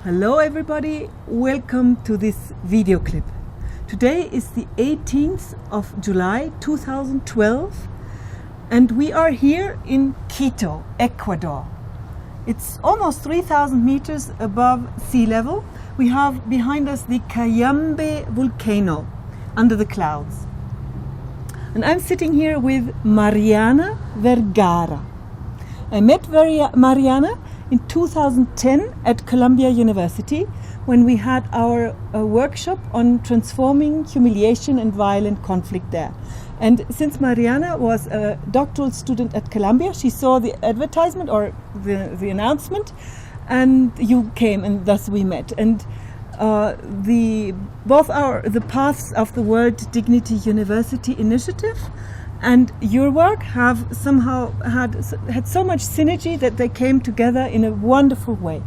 Hello everybody, welcome to this video clip. Today is the 18th of July 2012 and we are here in Quito, Ecuador. It's almost 3,000 meters above sea level. We have behind us the Cayambe volcano under the clouds. And I'm sitting here with Mariana Vergara. I met Mariana in 2010 at Columbia University when we had our workshop on transforming humiliation and violent conflict there. And since Mariana was a doctoral student at Columbia, she saw the advertisement or the announcement, and you came, and thus we met. And the paths of the World Dignity University initiative and your work have somehow had so much synergy that they came together in a wonderful way.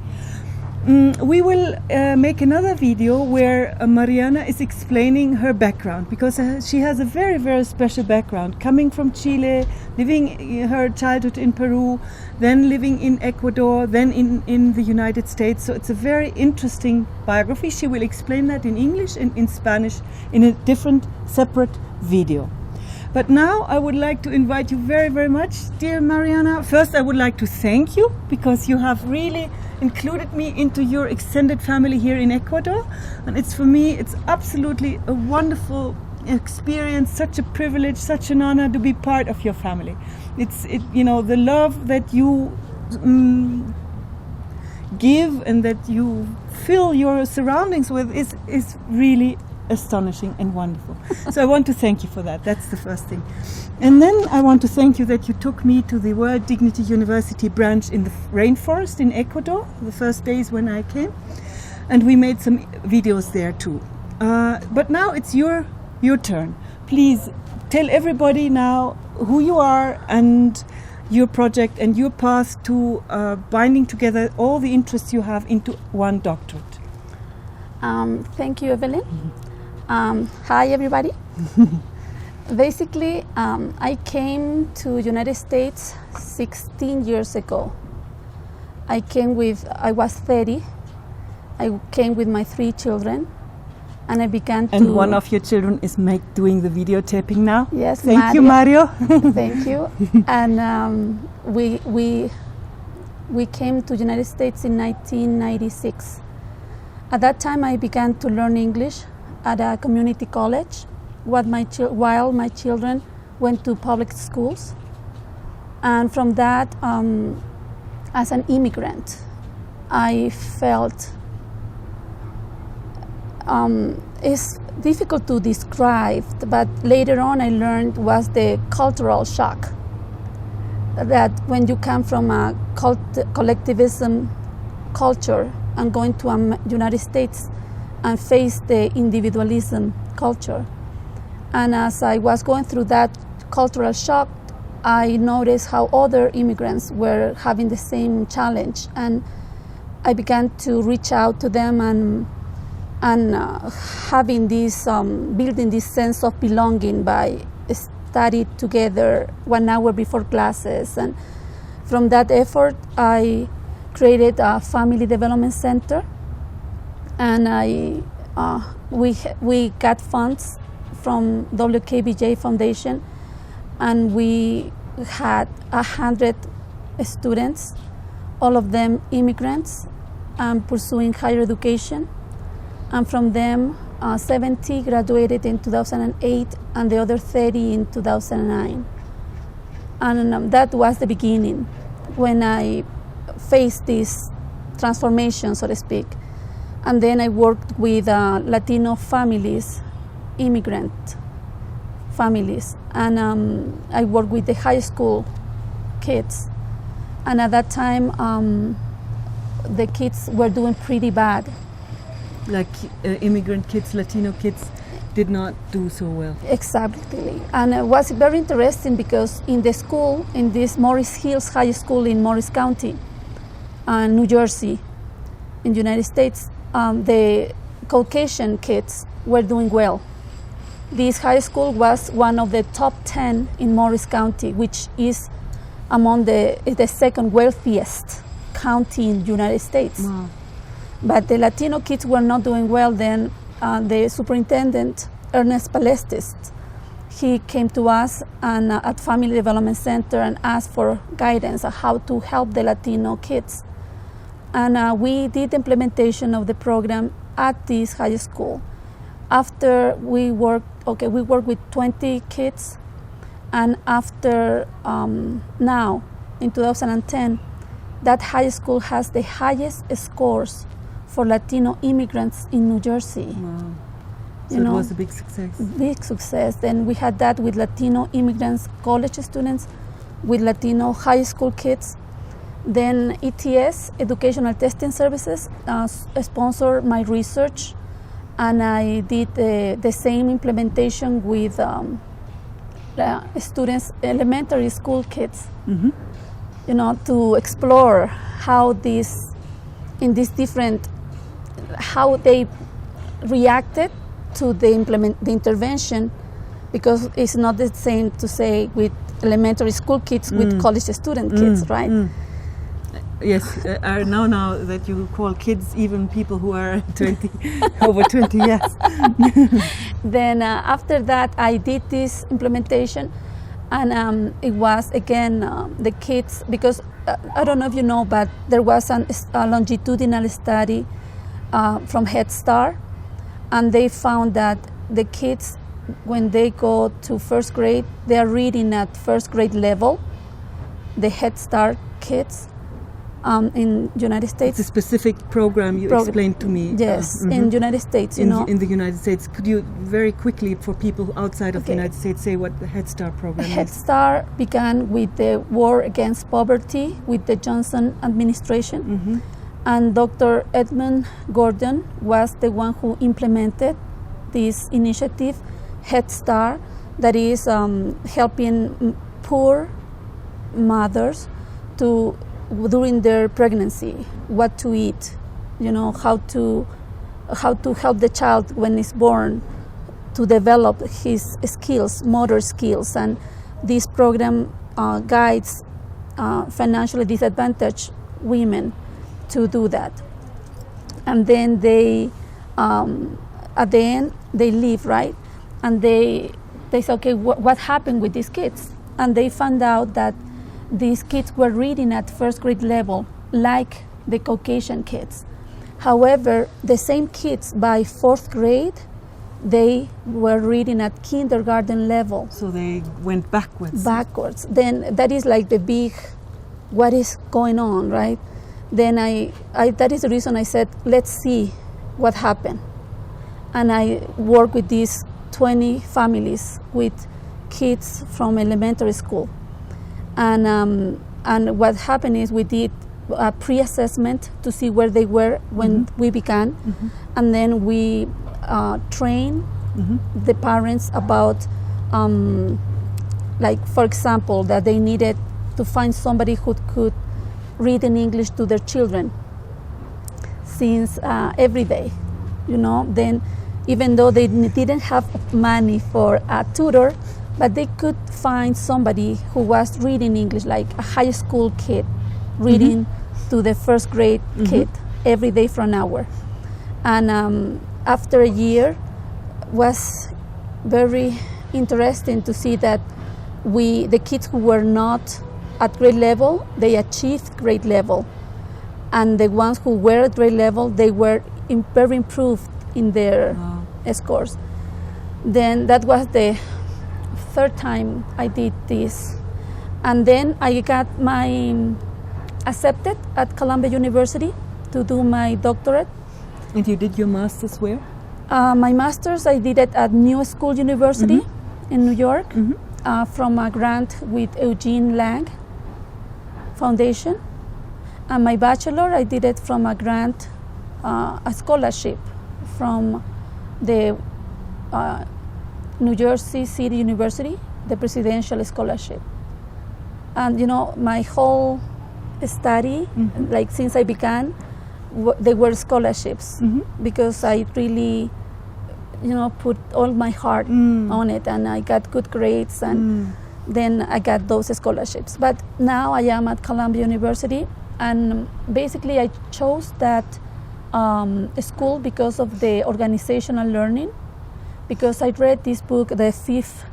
We will make another video where Mariana is explaining her background, because she has a very, very special background, coming from Chile, living her childhood in Peru, then living in Ecuador, then in the United States. So it's a very interesting biography. She will explain that in English and in Spanish in a different, separate video. But now I would like to invite you very, very much, dear Mariana. First, I would like to thank you because you have really included me into your extended family here in Ecuador. And for me, it's absolutely a wonderful experience, such a privilege, such an honor to be part of your family. The love that you give and that you fill your surroundings with is really astonishing and wonderful. So I want to thank you for that. That's the first thing. And then I want to thank you that you took me to the World Dignity University branch in the rainforest in Ecuador, the first days when I came. And we made some videos there too. But now it's your turn. Please tell everybody now who you are and your project and your path to binding together all the interests you have into one doctorate. Thank you, Evelyn. Hi, everybody. Basically, I came to United States 16 years ago. I was 30. I came with my 3 children, and I began to... And one of your children is doing the videotaping now? Yes, Thank you, Mario. Thank you. And we came to United States in 1996. At that time, I began to learn English at a community college while my children went to public schools. And from that, as an immigrant, I felt it's difficult to describe, but later on I learned was the cultural shock. That when you come from a collectivism culture and going to United States and face the individualism culture. And as I was going through that cultural shock, I noticed how other immigrants were having the same challenge. And I began to reach out to them and having this, building this sense of belonging by studying together 1 hour before classes. And from that effort, I created a family development center, and we got funds from WKBJ Foundation, and we had 100 students, all of them immigrants, pursuing higher education, and from them 70 graduated in 2008 and the other 30 in 2009. And that was the beginning when I faced this transformation, so to speak. And then I worked with Latino families, immigrant families, and I worked with the high school kids. And at that time, the kids were doing pretty bad. Like immigrant kids, Latino kids did not do so well. Exactly. And it was very interesting because in the school, in this Morris Hills High School in Morris County, New Jersey, in the United States, the Caucasian kids were doing well. This high school was one of the top 10 in Morris County, which is among the second wealthiest county in the United States. Wow. But the Latino kids were not doing well. Then the superintendent, Ernest Palestis, he came to us and at Family Development Center and asked for guidance on how to help the Latino kids. And we did implementation of the program at this high school. After we worked with 20 kids, and after now, in 2010, that high school has the highest scores for Latino immigrants in New Jersey. Wow. So it was a big success. Big success. Then we had that with Latino immigrants, college students, with Latino high school kids. Then ETS, Educational Testing Services, sponsored my research, and I did the same implementation with students, elementary school kids. Mm-hmm. To explore how how they reacted to the intervention, because it's not the same to say with elementary school kids with college student kids, right? Yes, now that you call kids even people who are 20, over 20 years. Then after that, I did this implementation, and it was again the kids, because I don't know if you know, but there was a longitudinal study from Head Start, and they found that the kids, when they go to first grade, they are reading at first grade level, the Head Start kids. In United States. It's a specific program you explained to me. Yes, in United States, in the United States. Could you very quickly, for people outside of the United States, say what the Head Start program is? Head Start began with the war against poverty with the Johnson administration, and Dr. Edmund Gordon was the one who implemented this initiative, Head Start, that is helping poor mothers to during their pregnancy, what to eat, how to help the child when it's born to develop his skills, motor skills. And this program guides financially disadvantaged women to do that. And then they, at the end, they leave, right? And they say, okay, what happened with these kids? And they found out that these kids were reading at first grade level, like the Caucasian kids. However, the same kids by fourth grade, they were reading at kindergarten level. So they went backwards. Then that is like the big, what is going on, right? Then that is the reason I said, let's see what happened. And I work with these 20 families with kids from elementary school. And what happened is we did a pre-assessment to see where they were when we began, and then we trained the parents about, like for example, that they needed to find somebody who could read in English to their children since every day, Then even though they didn't have money for a tutor, but they could find somebody who was reading English, like a high school kid reading to the first grade kid every day for an hour. And after a year, was very interesting to see that the kids who were not at grade level, they achieved grade level. And the ones who were at grade level, they were very improved in their scores. Then that was the third time I did this, and then I got accepted at Columbia University to do my doctorate. And you did your master's where? My master's I did it at New School University in New York, from a grant with Eugene Lang Foundation. And my bachelor I did it from a grant, a scholarship from the New Jersey City University, the Presidential Scholarship. And my whole study, like since I began, they were scholarships, because I really, put all my heart on it, and I got good grades, and then I got those scholarships. But now I am at Columbia University, and basically I chose that school because of the organizational learning, because I read this book, The Fifth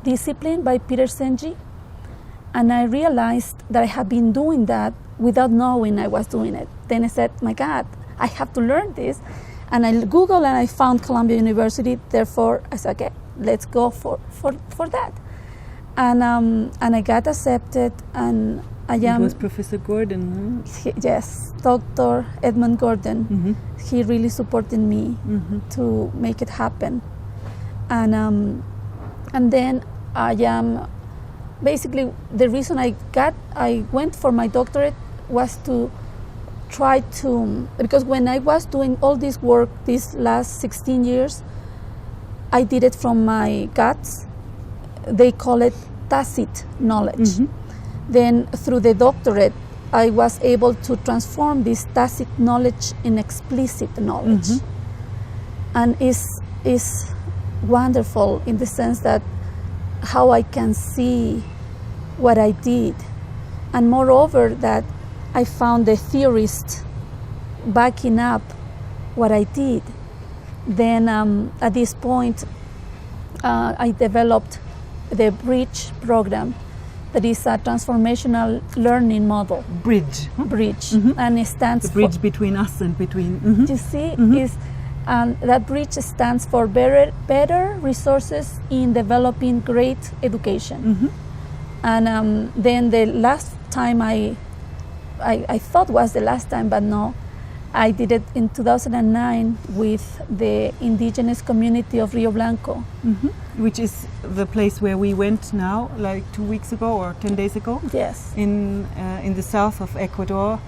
Discipline by Peter Senge, and I realized that I had been doing that without knowing I was doing it. Then I said, my God, I have to learn this. And I Googled and I found Columbia University. Therefore, I said, okay, let's go for that. And I got accepted, and I am... It was Professor Gordon, huh? Yes, Dr. Edmund Gordon. Mm-hmm. He really supported me to make it happen. And then I am... Basically, the reason I went for my doctorate was to try to... Because when I was doing all this work these last 16 years, I did it from my guts. They call it tacit knowledge. Mm-hmm. Then through the doctorate, I was able to transform this tacit knowledge in explicit knowledge. Mm-hmm. And is wonderful in the sense that how I can see what I did. And moreover, that I found the theorists backing up what I did. Then at this point, I developed the BRIDGE program, that is a transformational learning model. BRIDGE. BRIDGE, and it stands the bridge for... between us and between... You see, is that BRIDGE stands for better resources in developing great education. And then the last time I thought was the last time, but no, I did it in 2009 with the indigenous community of Rio Blanco. Which is the place where we went now, like 2 weeks ago or 10 days ago. Yes. In the south of Ecuador,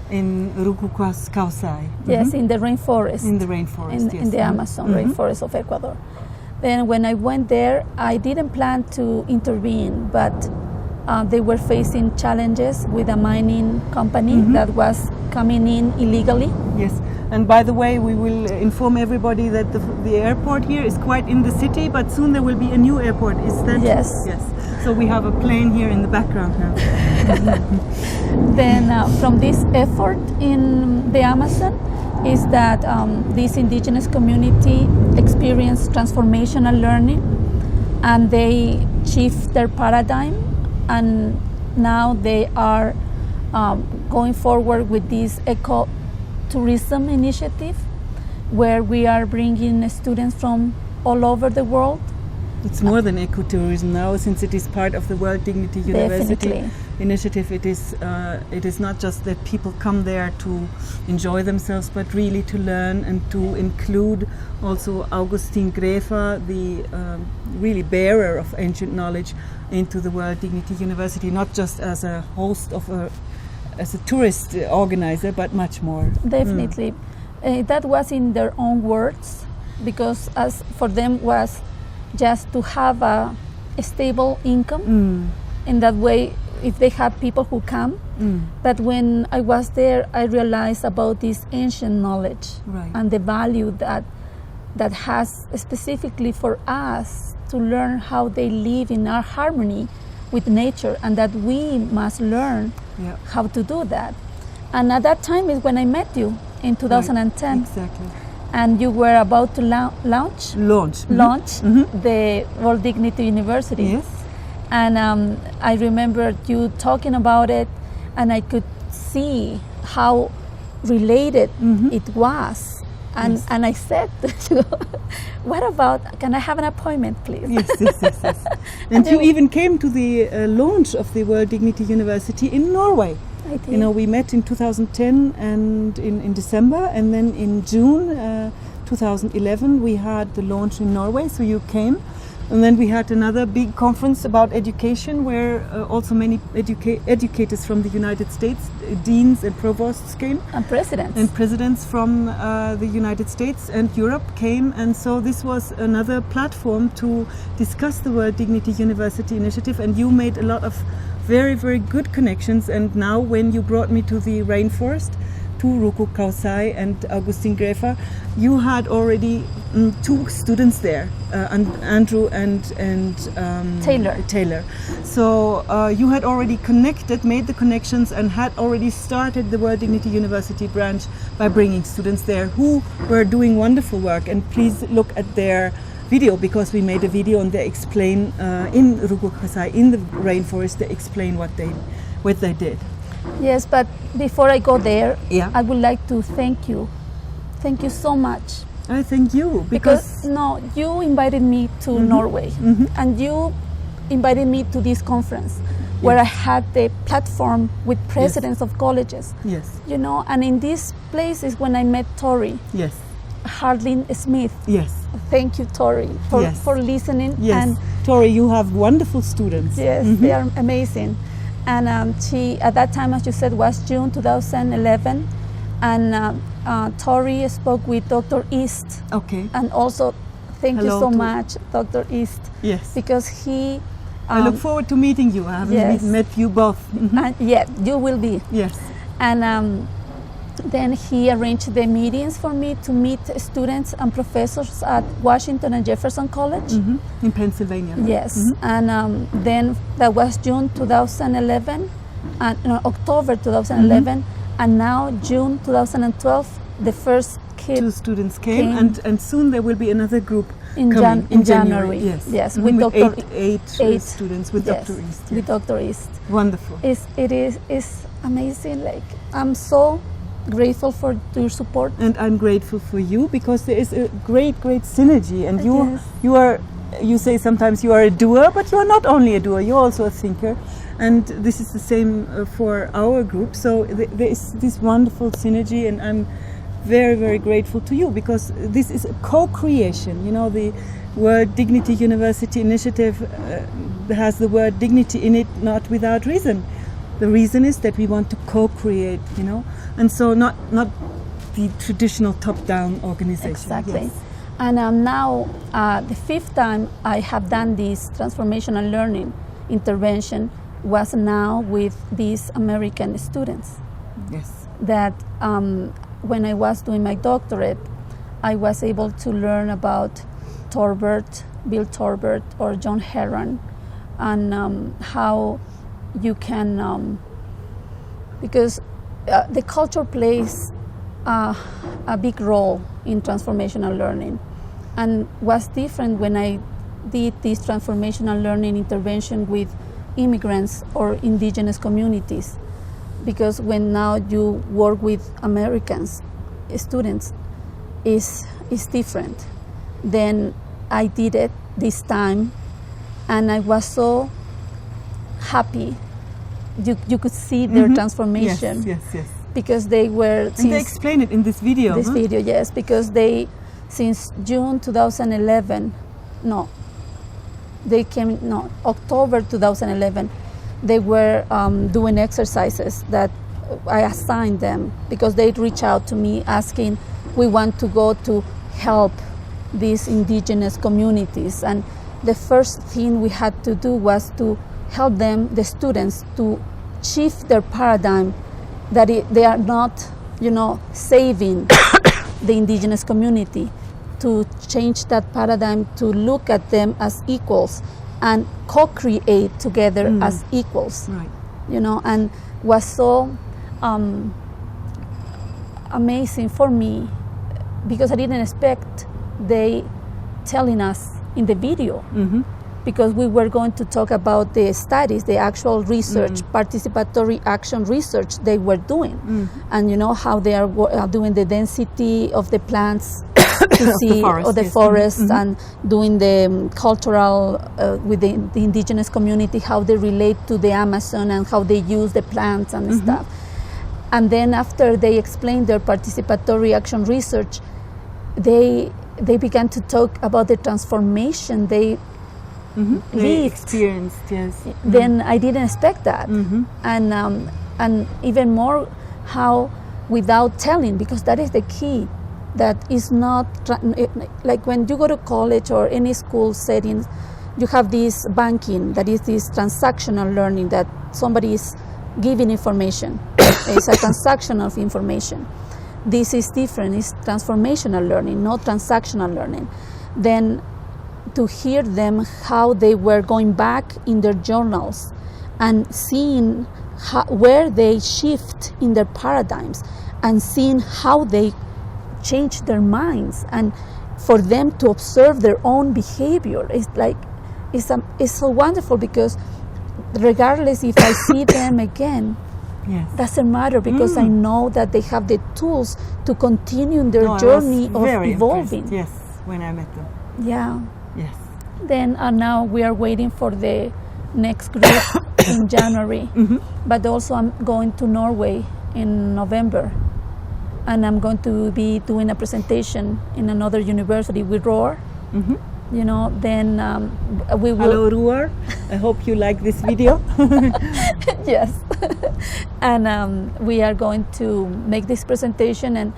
in Ruku, Kausay. Yes, in the rainforest. In the rainforest, yes. In the Amazon rainforest of Ecuador. Then when I went there, I didn't plan to intervene, but they were facing challenges with a mining company that was coming in illegally. Yes, and by the way, we will inform everybody that the airport here is quite in the city, but soon there will be a new airport. Is that yes? True? Yes. So we have a plane here in the background now. Then from this effort in the Amazon is that this indigenous community experienced transformational learning, and they shift their paradigm, and now they are going forward with this ecotourism initiative, where we are bringing students from all over the world. It's more than ecotourism now, since it is part of the World Dignity University Definitely. Initiative. It is not just that people come there to enjoy themselves, but really to learn and to include also Agustin Grefa, the really bearer of ancient knowledge, into the World Dignity University, not just as a host of as a tourist organizer, but much more. Definitely. That was in their own words, because as for them was just to have a stable income. In that way, if they have people who come. But when I was there, I realized about this ancient knowledge, right, and the value that has specifically for us to learn how they live in our harmony with nature, and that we must learn how to do that. And at that time is when I met you in 2010. Right. Exactly. And you were about to launch the World Dignity University. Yes. And I remember you talking about it, and I could see how related it was. And I said, what about, can I have an appointment, please? Yes. And you even came to the launch of the World Dignity University in Norway. I did. You know, we met in 2010 and in December, and then in June 2011 we had the launch in Norway, so you came. And then we had another big conference about education, where also many educators from the United States, deans and provosts came. And presidents. And presidents from the United States and Europe came. And so this was another platform to discuss the World Dignity University Initiative. And you made a lot of very, very good connections. And now when you brought me to the rainforest, two, Ruku, Kausay, and Agustin, Grefa, you had already two students there, Andrew and Tayler. So you had already made the connections, and had already started the World Dignity University branch by bringing students there who were doing wonderful work. And please look at their video, because we made a video and they explain in Ruku Kausay, in the rainforest, they explain what they did. Yes, but before I go there, Yeah. I would like to thank you. Thank you so much. I thank you Because you invited me to Norway, and you invited me to this conference where I had the platform with presidents of colleges. Yes. You know, and in this place is when I met Tori, Yes. Harlin Smith. Yes. Thank you, Tori, for listening. Yes. And Tori, you have wonderful students. yes, they are amazing. And she, at that time, as you said, was June 2011. And Tori spoke with Dr. East. Okay. And also, thank you Hello so to- much, Dr. East, Yes. because he. I look forward to meeting you. I haven't yes. met you both. And yeah, you will be. Yes. And then he arranged the meetings for me to meet students and professors at Washington and Jefferson College. In Pennsylvania. Yes, and then that was June 2011, and no, October 2011, and now June 2012, the first kid Two students came. And soon there will be another group in, coming in January. Yes. Yes, With Dr. eight students with yes, Dr. East. with Dr. East. Wonderful. It's amazing. Like, I'm so grateful for your support. And I'm grateful for you, because there is a great synergy. And Yes. you say sometimes you are a doer, but you are not only a doer, you're also a thinker. And this is the same for our group. So there is this wonderful synergy, and I'm very grateful to you, because this is a co-creation. You know, the World Dignity University Initiative has the word dignity in it, not without reason. The reason is that we want to co-create, you know, and so not the traditional top-down organization. Exactly. Yes. And now, the fifth time I have done this transformational learning intervention was now with these American students. Yes. That when I was doing my doctorate, I was able to learn about Bill Torbert, or John Herron, and how you can, because the culture plays a big role in transformational learning, and was different when I did this transformational learning intervention with immigrants or indigenous communities, because when now you work with Americans students is different. Then I did it this time, and I was so happy. You could see their transformation. Yes. Because they were. And they explain it in this video. This video, yes, because they, since June 2011, October 2011, they were doing exercises that I assigned them, because they reached out to me asking, we want to go to help these indigenous communities. And the first thing we had to do was to help them, the students, to shift their paradigm that they are not, saving the indigenous community, to change that paradigm to look at them as equals and co-create together as equals. Right. And was so amazing for me, because I didn't expect they telling us in the video, because we were going to talk about the studies, the actual research, participatory action research they were doing, and how they are doing the density of the plants to see, or the forest, and doing the cultural with the indigenous community, how they relate to the Amazon and how they use the plants and stuff. And then after they explained their participatory action research, they began to talk about the transformation they lived. Experienced, yes. Then I didn't expect that, and even more how without telling, because that is the key. That is not like when you go to college or any school settings, you have this banking, that is this transactional learning, that somebody is giving information. It's a transaction of information. This is different. It's transformational learning, not transactional learning. Then to hear them how they were going back in their journals and seeing where they shift in their paradigms and seeing how they change their minds, and for them to observe their own behavior. It's so wonderful, because regardless if I see them again, yes, doesn't matter, because I know that they have the tools to continue in their journey of evolving. Yes, when I met them. Yeah. Yes. Then now we are waiting for the next group in January, but also I'm going to Norway in November, and I'm going to be doing a presentation in another university with Roar. You know, then we will. Hello, Roar. I hope you like this video. Yes. And we are going to make this presentation, and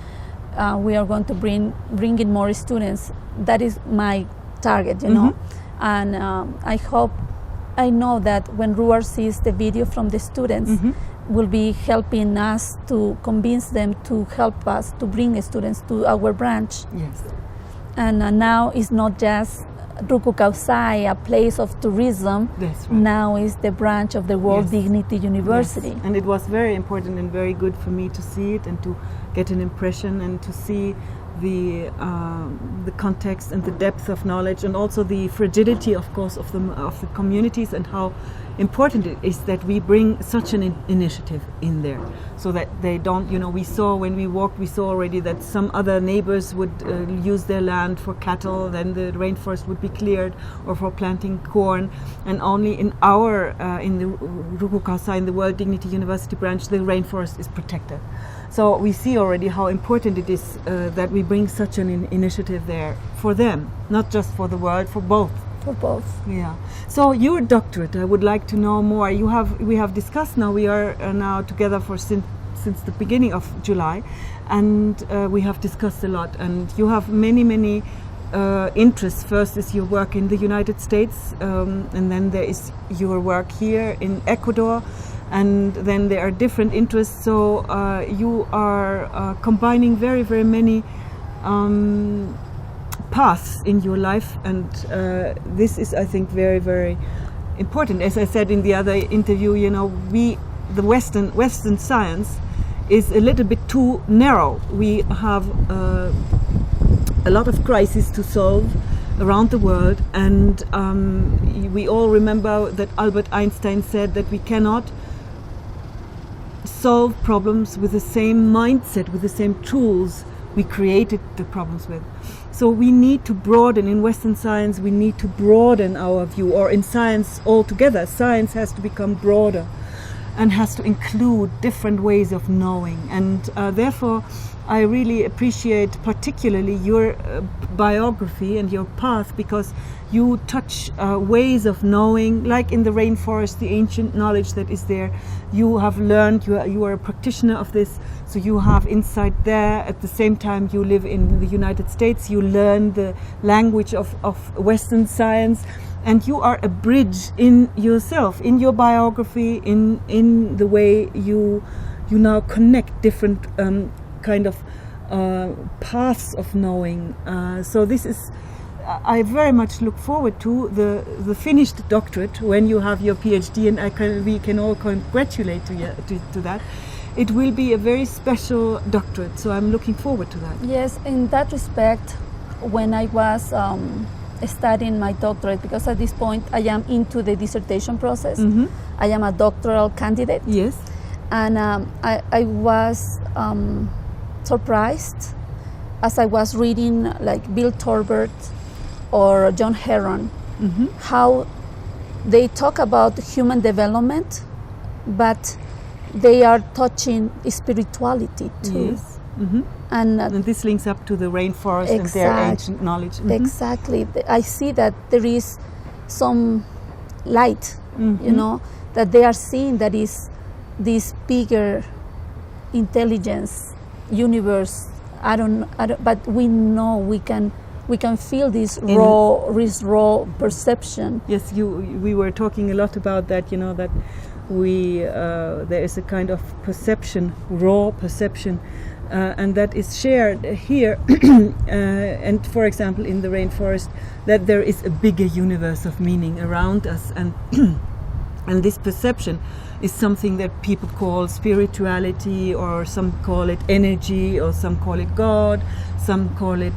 we are going to bring in more students. That is my target, you know. And I know that when Roar sees the video from the students, will be helping us to convince them to help us to bring students to our branch. Yes. And now it's not just Ruku Kausay, a place of tourism. That's right. Now is the branch of the World Dignity University. Yes. And it was very important and very good for me to see it and to get an impression and to see the context and the depth of knowledge, and also the fragility, of course, of the communities, and how important it is that we bring such an initiative in there, so that they don't, you know, we saw when we walked, we saw already that some other neighbors would use their land for cattle, then the rainforest would be cleared, or for planting corn, and only in our in the Ruku Kausay, in the World Dignity University branch, the rainforest is protected. So we see already how important it is that we bring such an initiative there for them, not just for the world, for both. For both. Yeah. So your doctorate, I would like to know more. We have discussed now. We are now together for since the beginning of July, and we have discussed a lot. And you have many interests. First is your work in the United States, and then there is your work here in Ecuador. And then there are different interests, so you are combining very many paths in your life, and this is, I think, very important. As I said in the other interview, you know, the Western science is a little bit too narrow. We have a lot of crises to solve around the world, and we all remember that Albert Einstein said that we cannot solve problems with the same mindset, with the same tools we created the problems with. So we need to broaden, in Western science, we need to broaden our view, or in science altogether. Science has to become broader and has to include different ways of knowing. And therefore, I really appreciate particularly your biography and your path, because you touch ways of knowing, like in the rainforest, the ancient knowledge that is there. You have learned, you are a practitioner of this, so you have insight there. At the same time, you live in the United States, you learn the language of Western science, and you are a bridge in yourself, in your biography, in the way you now connect different kind of paths of knowing. So this is, I very much look forward to the finished doctorate when you have your PhD, and we can all congratulate to that. It will be a very special doctorate, so I'm looking forward to that. Yes, in that respect, when I was studying my doctorate, because at this point I am into the dissertation process. I am a doctoral candidate. Yes. And I was surprised as I was reading like Bill Torbert or John Heron, how they talk about human development, but they are touching spirituality too. Yes. And this links up to the rainforest and their ancient knowledge. Exactly. I see that there is some light, you know, that they are seeing, that is this bigger intelligence, universe. I don't, but we know we can feel this raw perception. Yes, we were talking a lot about that. You know, that there is a kind of perception, raw perception, and that is shared here. And for example, in the rainforest, that there is a bigger universe of meaning around us, and and this perception is something that people call spirituality, or some call it energy, or some call it God, some call it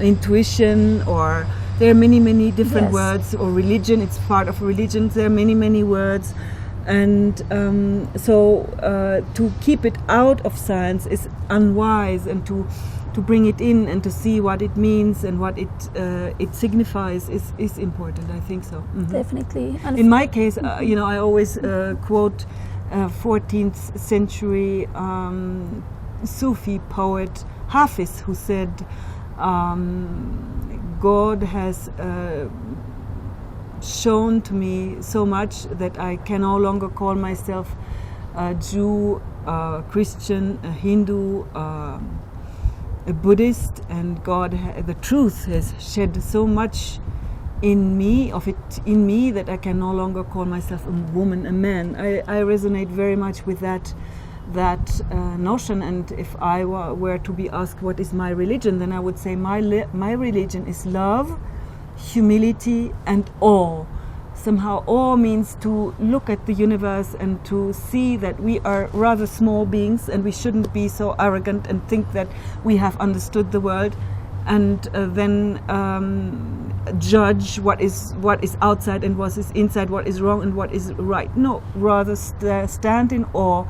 intuition, or there are many different words, or religion. It's part of religion. There are many words, and so to keep it out of science is unwise, and to bring it in and to see what it means and what it signifies is important. I think so. Definitely. And in my case, I always quote 14th century Sufi poet Hafiz, who said, God has shown to me so much that I can no longer call myself a Jew, a Christian, a Hindu, a Buddhist, and God, the truth has shed so much in me, that I can no longer call myself a woman, a man. I resonate very much with that notion, and if I were to be asked what is my religion, then I would say my religion is love, humility, and awe. Somehow awe means to look at the universe and to see that we are rather small beings, and we shouldn't be so arrogant and think that we have understood the world, and then judge what is outside and what is inside, what is wrong and what is right. No, rather stand in awe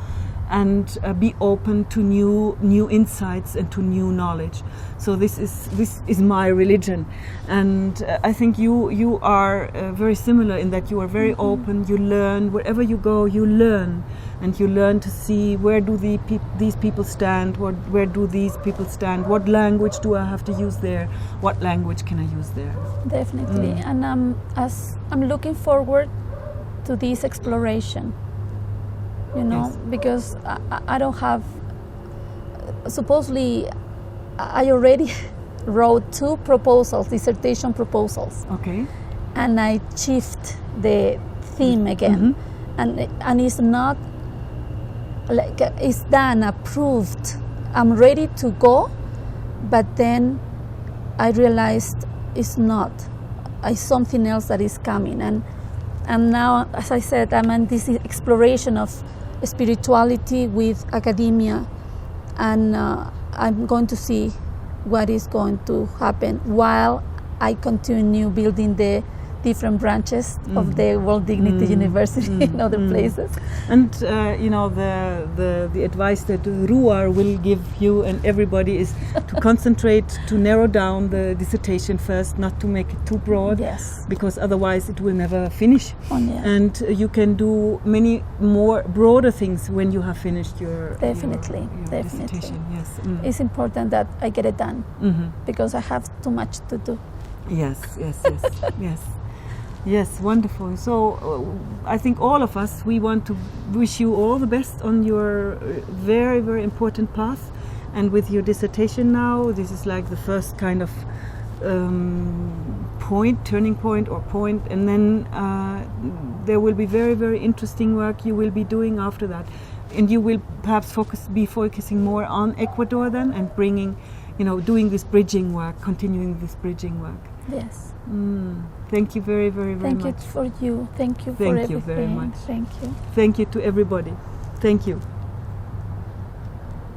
and be open to new insights and to new knowledge. So this is my religion, and I think you are very similar in that you are very open. You learn wherever you go. You learn, and you learn to see where do these people stand. Where do these people stand? What language do I have to use there? What language can I use there? Definitely, and as I'm looking forward to this exploration. Yes. Because I don't have, supposedly I already wrote 2 dissertation proposals. Okay. And I shift the theme again. And it's not, like, it's done, approved. I'm ready to go, but then I realized it's not. It's something else that is coming. And now, as I said, I'm in this exploration of spirituality with academia, and I'm going to see what is going to happen while I continue building the different branches of the World Dignity University in other places. And the advice that Ruar will give you and everybody is to concentrate, to narrow down the dissertation first, not to make it too broad, Yes. because otherwise it will never finish. Yeah. And you can do many more broader things when you have finished your Definitely. dissertation. Yes. It's important that I get it done because I have too much to do. Yes. Yes, wonderful. So I think all of us, we want to wish you all the best on your very, very important path. And with your dissertation now, this is like the first kind of turning point, and then there will be very, very interesting work you will be doing after that. And you will perhaps be focusing more on Ecuador then, and bringing, doing this bridging work, continuing this bridging work. Yes. Thank you very, very, very much. Thank you for you. Thank you for everything. Thank you very much. Thank you. Thank you to everybody. Thank you.